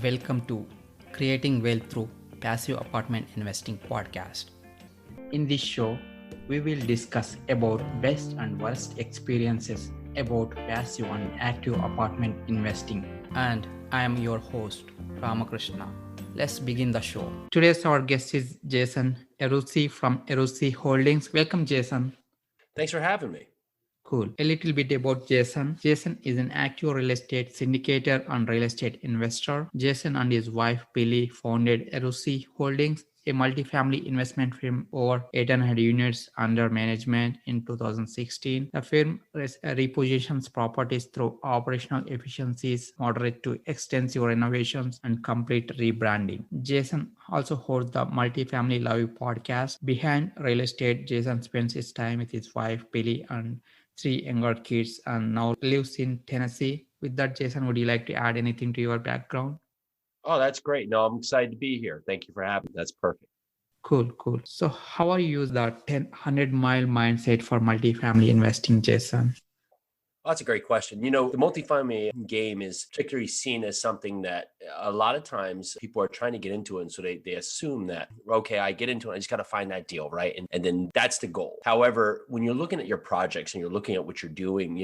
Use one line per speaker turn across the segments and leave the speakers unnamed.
Welcome to Creating Wealth Through Passive Apartment Investing podcast. In this show, we will discuss about best and worst experiences about passive and active apartment investing. And I am your host, Ramakrishna. Let's begin the show. Today's our guest is Jason Erusi from Erusi Holdings. Welcome, Jason.
Thanks for having me.
Cool. A little bit about Jason. Jason is an active real estate syndicator and real estate investor. Jason and his wife Billy founded Erusi Holdings, a multifamily investment firm over 800 units under management in 2016. The firm repositions properties through operational efficiencies, moderate to extensive renovations, and complete rebranding. Jason also hosts the Multifamily Love podcast. Behind real estate, Jason spends his time with his wife Billy and three younger kids and now lives in Tennessee. With that, Jason, would you like to add anything to your background?
Oh, that's great. No, I'm excited to be here. Thank you for having me. That's perfect.
Cool. So how are you use the 100-mile mindset for multifamily investing, Jason?
Oh, that's a great question. The multifamily game is particularly seen as something that a lot of times people are trying to get into it. And so they assume that, okay, I get into it, I just got to find that deal, right? And then that's the goal. However, when you're looking at your projects and you're looking at what you're doing,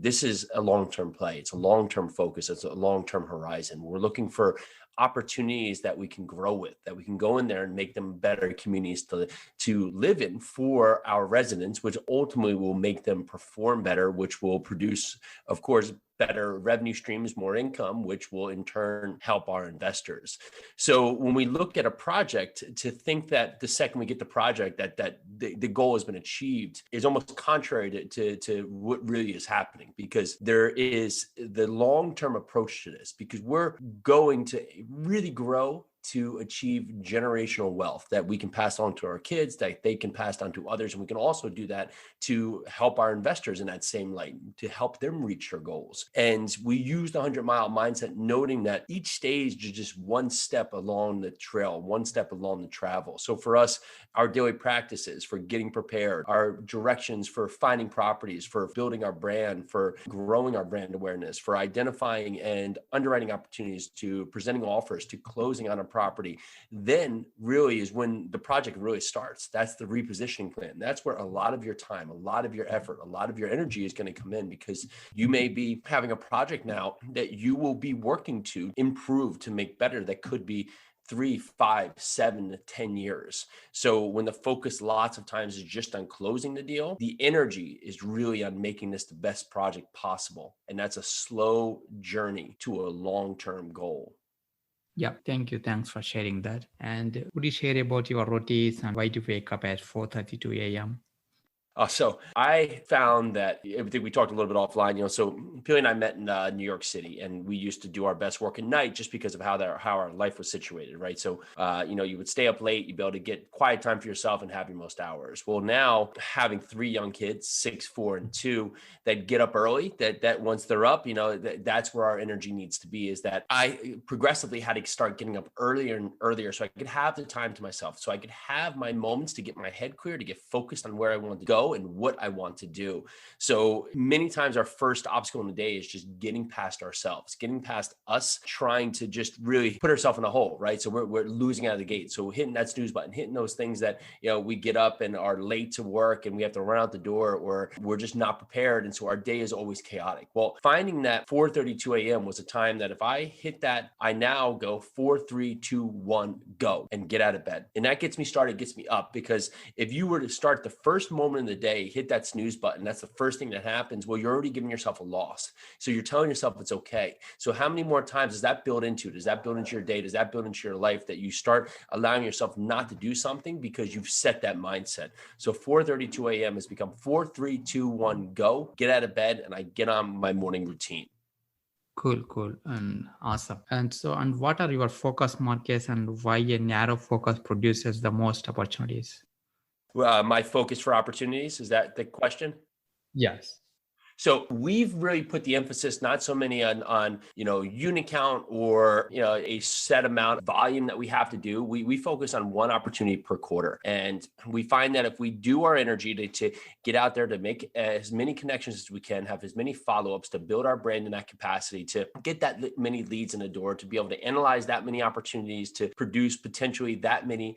this is a long-term play. It's a long-term focus. It's a long-term horizon. We're looking for opportunities that we can grow with, that we can go in there and make them better communities to live in for our residents, which ultimately will make them perform better, which will produce, of course, better revenue streams, more income, which will in turn help our investors. So when we look at a project, to think that the second we get the project that the goal has been achieved is almost contrary to what really is happening, because there is the long-term approach to this, because we're going to really grow to achieve generational wealth that we can pass on to our kids, that they can pass on to others. And we can also do that to help our investors in that same light, to help them reach their goals. And we use the 100-mile mindset, noting that each stage is just one step along the trail, one step along the travel. So for us, our daily practices for getting prepared, our directions for finding properties, for building our brand, for growing our brand awareness, for identifying and underwriting opportunities, to presenting offers, to closing on a property, then really is when the project really starts. That's the repositioning plan. That's where a lot of your time, a lot of your effort, a lot of your energy is going to come in, because you may be having a project now that you will be working to improve, to make better, that could be 3, 5, 7 to 10 years. So when the focus lots of times is just on closing the deal, the energy is really on making this the best project possible. And that's a slow journey to a long-term goal.
Yeah, thank you. Thanks for sharing that. And would you share about your routines and why do you wake up at 4:32 a.m.?
So I found that everything we talked a little bit offline, so Billy and I met in New York City, and we used to do our best work at night just because of how our life was situated, right? So, you would stay up late, you'd be able to get quiet time for yourself and have your most hours. Well, now having 3 young kids, 6, 4, and 2, that get up early, that once they're up, that's where our energy needs to be, is that I progressively had to start getting up earlier and earlier so I could have the time to myself, so I could have my moments to get my head clear, to get focused on where I wanted to go and what I want to do. So many times our first obstacle in the day is just getting past ourselves, getting past us trying to just really put ourselves in a hole, right? So we're losing out of the gate. So hitting that snooze button, hitting those things that, we get up and are late to work and we have to run out the door, or we're just not prepared. And so our day is always chaotic. Well, finding that 4:32 a.m. was a time that if I hit that, I now go 4, 3, 2, 1, go, and get out of bed. And that gets me started, gets me up, because if you were to start the first moment of the day, hit that snooze button, that's the first thing that happens. Well, you're already giving yourself a loss. So you're telling yourself it's okay. So how many more times does that build into? Does that build into your day? Does that build into your life, that you start allowing yourself not to do something because you've set that mindset? So 4:32 a.m. has become 4, 3, 2, 1, go, get out of bed, and I get on my morning routine.
Cool, and awesome. And what are your focus markets and why a narrow focus produces the most opportunities?
My focus for opportunities, is that the question?
Yes.
So we've really put the emphasis not so many on unit count or a set amount of volume that we have to do. We focus on one opportunity per quarter, and we find that if we do our energy to get out there to make as many connections as we can, have as many follow-ups to build our brand in that capacity, to get that many leads in the door, to be able to analyze that many opportunities, to produce potentially that many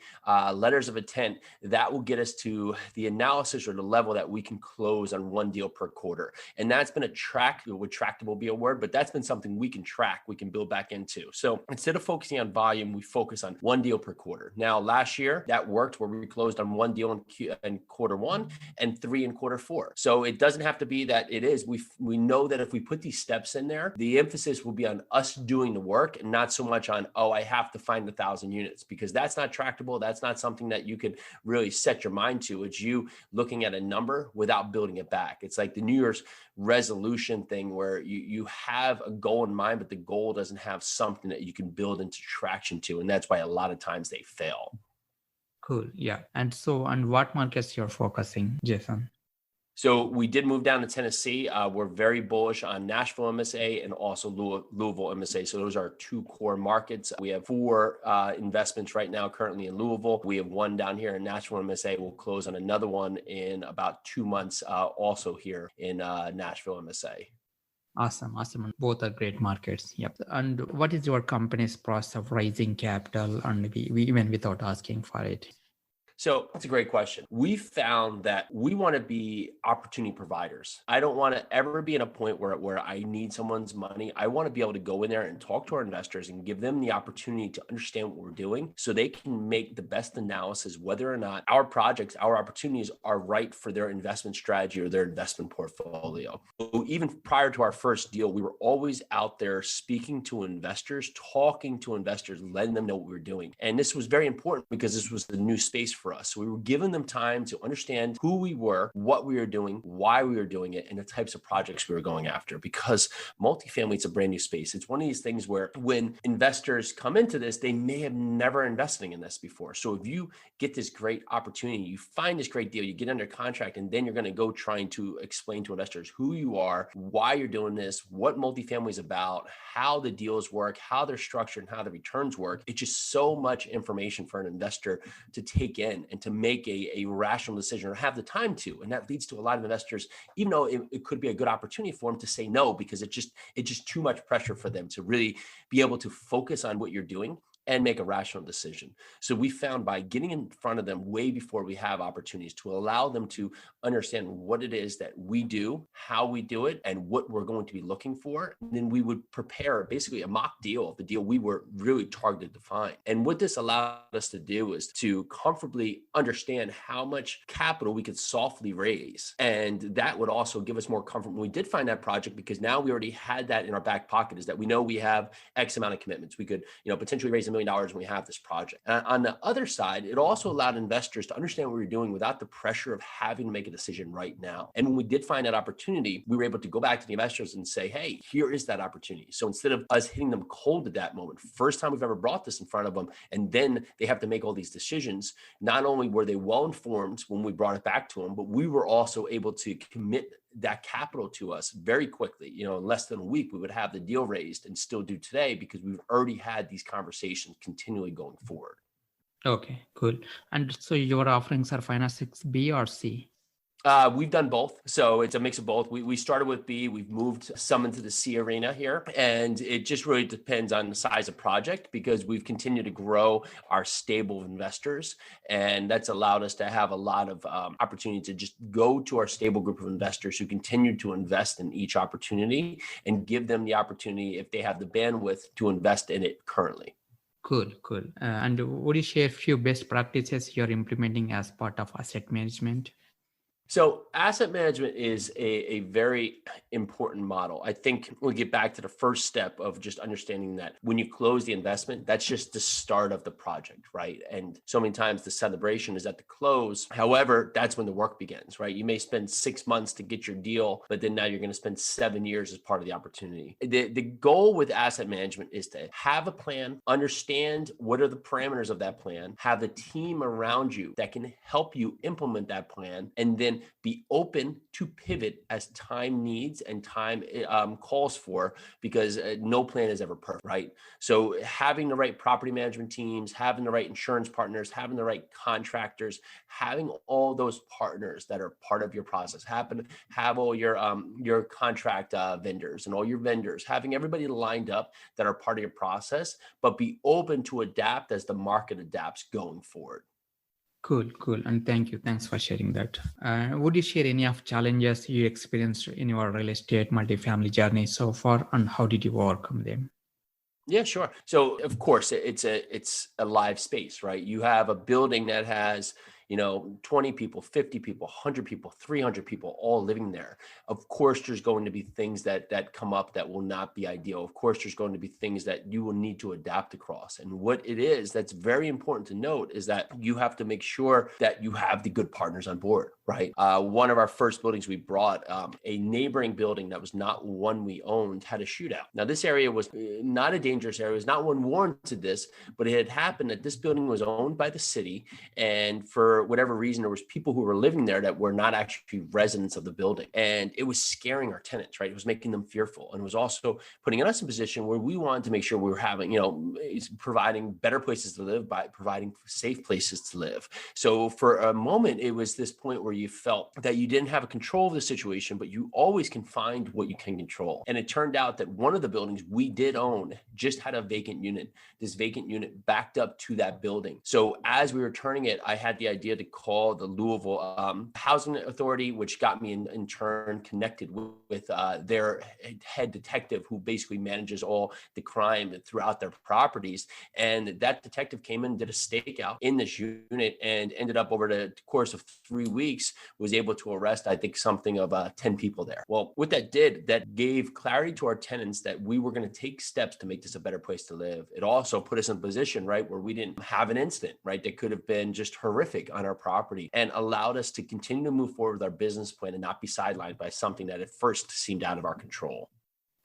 letters of intent, that will get us to the analysis or the level that we can close on one deal per quarter. And that's been would tractable be a word, but that's been something we can track, we can build back into. So instead of focusing on volume, we focus on one deal per quarter. Now, last year that worked where we closed on one deal in quarter one and 3 in quarter 4. So it doesn't have to be that it is. We know that if we put these steps in there, the emphasis will be on us doing the work and not so much on, I have to find 1,000 units, because that's not tractable. That's not something that you could really set your mind to. It's you looking at a number without building it back. It's like the New Year's resolution thing where you have a goal in mind, but the goal doesn't have something that you can build into traction to. And that's why a lot of times they fail.
Cool. Yeah. And what markets you're focusing, Jason?
So we did move down to Tennessee. We're very bullish on Nashville MSA and also Louisville MSA. So those are 2 core markets. We have 4 investments right now currently in Louisville. We have 1 down here in Nashville MSA. We'll close on another one in about 2 months, also here in Nashville MSA.
Awesome. Both are great markets. Yep. And what is your company's process of raising capital, and we even without asking for it?
So that's a great question. We found that we want to be opportunity providers. I don't want to ever be in a point where I need someone's money. I want to be able to go in there and talk to our investors and give them the opportunity to understand what we're doing so they can make the best analysis whether or not our projects, our opportunities are right for their investment strategy or their investment portfolio. So even prior to our first deal, we were always out there speaking to investors, talking to investors, letting them know what we were doing. And this was very important because this was the new space for us. So we were giving them time to understand who we were, what we were doing, why we were doing it, and the types of projects we were going after. Because multifamily, it's a brand new space. It's one of these things where when investors come into this, they may have never invested in this before. So if you get this great opportunity, you find this great deal, you get under contract, and then you're going to go trying to explain to investors who you are, why you're doing this, what multifamily is about, how the deals work, how they're structured, and how the returns work. It's just so much information for an investor to take in and to make a rational decision or have the time to. And that leads to a lot of investors, even though it could be a good opportunity for them, to say no, because it's just too much pressure for them to really be able to focus on what you're doing and make a rational decision. So we found by getting in front of them way before we have opportunities to allow them to understand what it is that we do, how we do it, and what we're going to be looking for. And then we would prepare basically a mock deal of the deal we were really targeted to find. And what this allowed us to do is to comfortably understand how much capital we could softly raise. And that would also give us more comfort when we did find that project, because now we already had that in our back pocket, is that we know we have X amount of commitments. We could, potentially raise $1 million when we have this project. On the other side, it also allowed investors to understand what we were doing without the pressure of having to make a decision right now. And when we did find that opportunity, we were able to go back to the investors and say, hey, here is that opportunity. So instead of us hitting them cold at that moment, first time we've ever brought this in front of them, and then they have to make all these decisions, not only were they well informed when we brought it back to them, but we were also able to commit that capital to us very quickly. In less than a week, we would have the deal raised, and still do today, because we've already had these conversations continually going forward.
Okay, cool. And so your offerings are finance 6B or C?
We've done both. So it's a mix of both. We started with B. We've moved some into the C arena here. And it just really depends on the size of project, because we've continued to grow our stable of investors. And that's allowed us to have a lot of opportunity to just go to our stable group of investors who continue to invest in each opportunity and give them the opportunity, if they have the bandwidth, to invest in it currently.
Cool. And would you share a few best practices you're implementing as part of asset management?
So asset management is a very important model. I think we'll get back to the first step of just understanding that when you close the investment, that's just the start of the project, right? And so many times the celebration is at the close. However, that's when the work begins, right? You may spend 6 months to get your deal, but then now you're going to spend 7 years as part of the opportunity. The goal with asset management is to have a plan, understand what are the parameters of that plan, have a team around you that can help you implement that plan, and then then be open to pivot as time needs and time calls for, because no plan is ever perfect, right? So having the right property management teams, having the right insurance partners, having the right contractors, having all those partners that are part of your process, have all your contract vendors and all your vendors, having everybody lined up that are part of your process, but be open to adapt as the market adapts going forward.
Cool, cool. And thank you. Thanks for sharing that. Would you share any of challenges you experienced in your real estate multifamily journey so far, and how did you overcome them?
Yeah, sure. So of course it's a live space, right? You have a building that has, 20 people, 50 people, 100 people, 300 people all living there. Of course, there's going to be things that come up that will not be ideal. Of course, there's going to be things that you will need to adapt across. And what it is that's very important to note is that you have to make sure that you have the good partners on board, right? One of our first buildings we brought, a neighboring building that was not one we owned, had a shootout. Now, this area was not a dangerous area. It was not one warranted this, but it had happened that this building was owned by the city. And for whatever reason, there was people who were living there that were not actually residents of the building. And it was scaring our tenants, right? It was making them fearful. And it was also putting us in a position where we wanted to make sure we were having, providing better places to live by providing safe places to live. So for a moment, it was this point where you felt that you didn't have a control of the situation, but you always can find what you can control. And it turned out that one of the buildings we did own just had a vacant unit. This vacant unit backed up to that building. So as we were turning it, I had the idea to call the Louisville Housing Authority, which got me in turn connected with their head detective, who basically manages all the crime throughout their properties. And that detective came in, did a stakeout in this unit, and ended up over the course of 3 weeks was able to arrest, I think, something of 10 people there. Well, what that did, that gave clarity to our tenants that we were going to take steps to make this a better place to live. It also put us in a position, right, where we didn't have an incident, right, that could have been just horrific on our property, and allowed us to continue to move forward with our business plan and not be sidelined by something that at first seemed out of our control.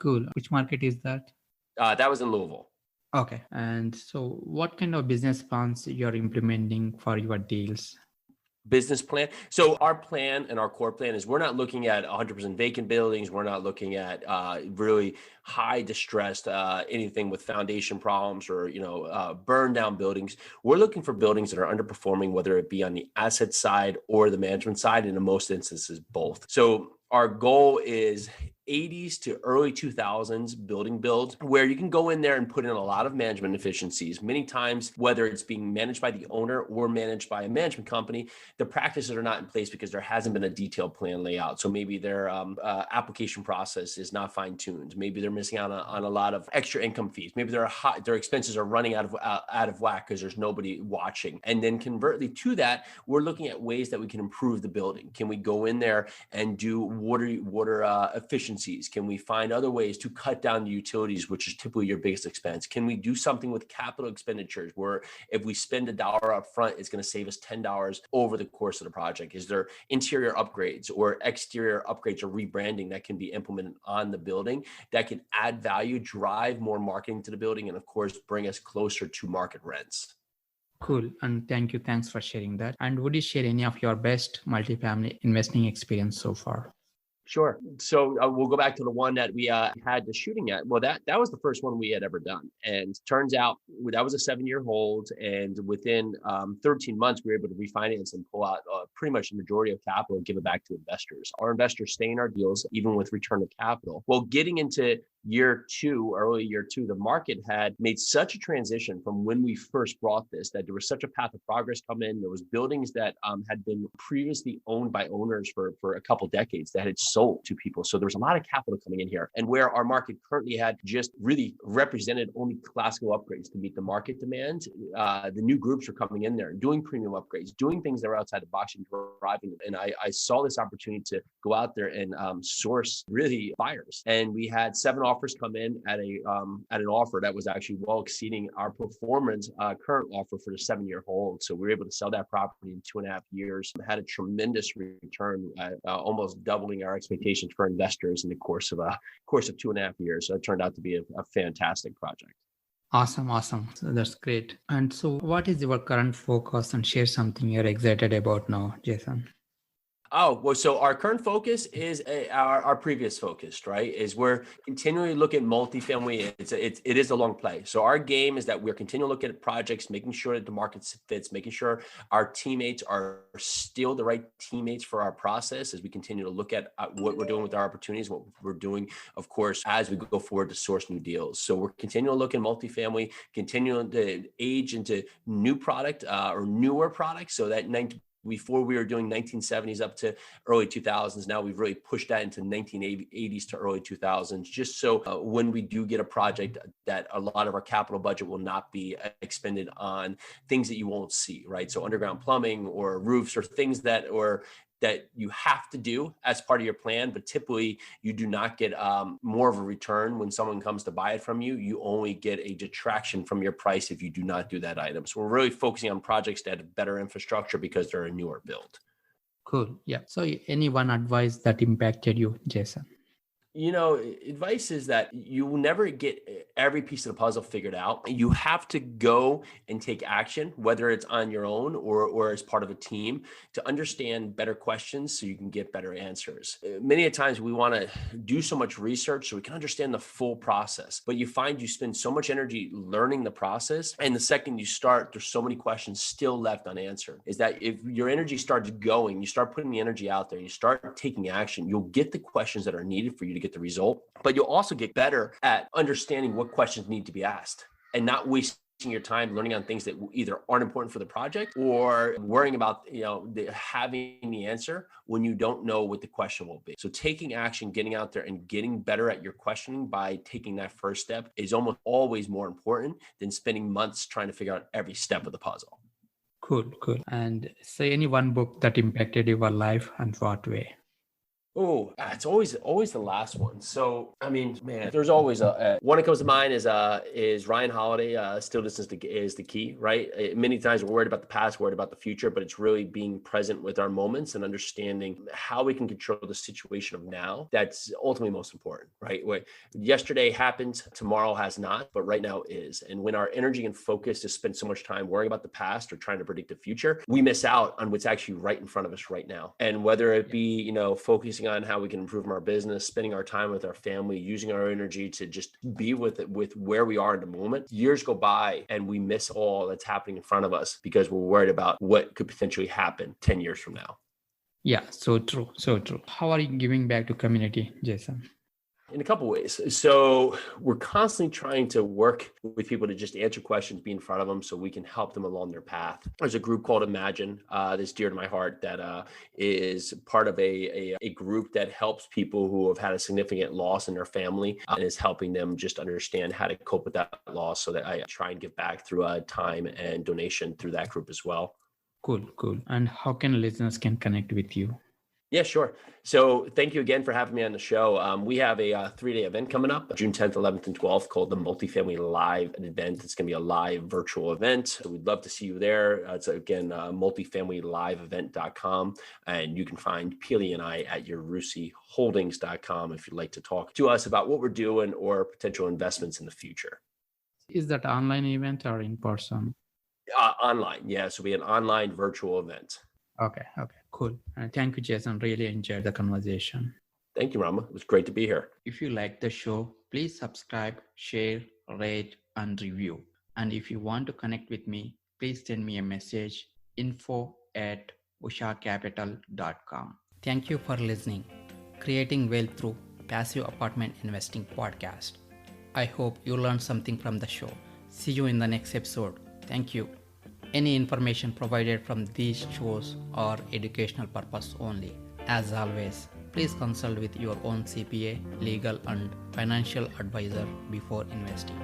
Cool. Which market is that?
That was in Louisville.
Okay. And so what kind of business plans you're implementing for your deals?
Business plan. So our plan and our core plan is we're not looking at 100% vacant buildings. We're not looking at really high distressed, anything with foundation problems or, burn down buildings. We're looking for buildings that are underperforming, whether it be on the asset side or the management side, and in most instances, both. So our goal is 80s to early 2000s building builds, where you can go in there and put in a lot of management efficiencies. Many times, whether it's being managed by the owner or managed by a management company, the practices are not in place because there hasn't been a detailed plan layout. So maybe their application process is not fine-tuned. Maybe they're missing out on a lot of extra income fees. Maybe their expenses are running out of whack because there's nobody watching. And then conversely to that, we're looking at ways that we can improve the building. Can we go in there and do water efficiencies? Can we find other ways to cut down the utilities, which is typically your biggest expense? Can we do something with capital expenditures where if we spend $1 up front, it's going to save us $10 over the course of the project? Is there interior upgrades or exterior upgrades or rebranding that can be implemented on the building that can add value, drive more marketing to the building, and of course, bring us closer to market rents?
Cool. And thank you. Thanks for sharing that. And would you share any of your best multifamily investing experience so far?
Sure. So we'll go back to the one that we had the shooting at. Well, that was the first one we had ever done. And turns out that was a 7-year hold. And within 13 months, we were able to refinance and pull out pretty much the majority of capital and give it back to investors. Our investors stay in our deals, even with return of capital. Well, getting into early year two, the market had made such a transition from when we first brought this, that there was such a path of progress come in. There was buildings that had been previously owned by owners for a couple decades that had sold to people. So there was a lot of capital coming in here. And where our market currently had just really represented only classical upgrades to meet the market demand, the new groups are coming in there and doing premium upgrades, doing things that are outside the box and driving them. And I saw this opportunity to go out there and source really buyers. And we had 7 offers come in at an offer that was actually well exceeding our performance current offer for the 7-year hold. So we were able to sell that property in 2.5 years. Had a tremendous return, almost doubling our expectations for investors in the course of 2.5 years. So it turned out to be a fantastic project.
Awesome. So that's great. And so what is your current focus, and share something you're excited about now, Jason?
Oh, well, so our current focus is our previous focus, right? Is we're continually looking at multifamily. It is a long play. So our game is that we're continuing to look at projects, making sure that the market fits, making sure our teammates are still the right teammates for our process as we continue to look at what we're doing with our opportunities, what we're doing, of course, as we go forward to source new deals. So we're continuing to look at multifamily, continuing to age into new product or newer products so that before we were doing 1970s up to early 2000s. Now we've really pushed that into 1980s to early 2000s, just so when we do get a project that a lot of our capital budget will not be expended on things that you won't see, right? So underground plumbing or roofs or things that you have to do as part of your plan, but typically you do not get more of a return when someone comes to buy it from you. You only get a detraction from your price if you do not do that item. So we're really focusing on projects that have better infrastructure because they're a newer build.
Cool. Yeah. So any one advice that impacted you, Jason?
Advice is that you will never get every piece of the puzzle figured out. You have to go and take action, whether it's on your own or as part of a team, to understand better questions so you can get better answers. Many a times we want to do so much research so we can understand the full process, but you find you spend so much energy learning the process. And the second you start, there's so many questions still left unanswered. Is that if your energy starts going, you start putting the energy out there, you start taking action, you'll get the questions that are needed for you to get the result, but you'll also get better at understanding what questions need to be asked and not wasting your time learning on things that either aren't important for the project or worrying about, having the answer when you don't know what the question will be. So taking action, getting out there and getting better at your questioning by taking that first step is almost always more important than spending months trying to figure out every step of the puzzle.
Cool. And say any one book that impacted your life and what way?
Oh, it's always the last one. So, I mean, man, there's always one that comes to mind is Ryan Holiday. Stillness is the key, right? Many times we're worried about the past, worried about the future, but it's really being present with our moments and understanding how we can control the situation of now. That's ultimately most important, right? What yesterday happened, tomorrow has not, but right now is. And when our energy and focus is spent so much time worrying about the past or trying to predict the future, we miss out on what's actually right in front of us right now. And whether it be, focusing on how we can improve our business, spending our time with our family, using our energy to just be with where we are in the moment. Years go by and we miss all that's happening in front of us because we're worried about what could potentially happen 10 years from now.
Yeah, so true. How are you giving back to community, Jason?
In a couple of ways. So we're constantly trying to work with people to just answer questions, be in front of them so we can help them along their path. There's a group called Imagine that's dear to my heart that is part of a group that helps people who have had a significant loss in their family and is helping them just understand how to cope with that loss, so that I try and give back through time and donation through that group as well.
Cool. And how can listeners can connect with you?
Yeah, sure. So thank you again for having me on the show. We have a 3-day event coming up, June 10th, 11th, and 12th, called the Multifamily Live event. It's going to be a live virtual event. So we'd love to see you there. It's again, multifamilyliveevent.com. And you can find Pili and I at yourrusiholdings.com if you'd like to talk to us about what we're doing or potential investments in the future.
Is that online event or in person?
Online. Yeah. So it'll be an online virtual event.
Okay. Cool. Thank you, Jason. Really enjoyed the conversation.
Thank you, Rama. It was great to be here.
If you like the show, please subscribe, share, rate, and review. And if you want to connect with me, please send me a message, info@ushacapital.com. Thank you for listening. Creating Wealth Through Passive Apartment Investing Podcast. I hope you learned something from the show. See you in the next episode. Thank you. Any information provided from these shows are educational purpose only. As always, please consult with your own CPA, legal and financial advisor before investing.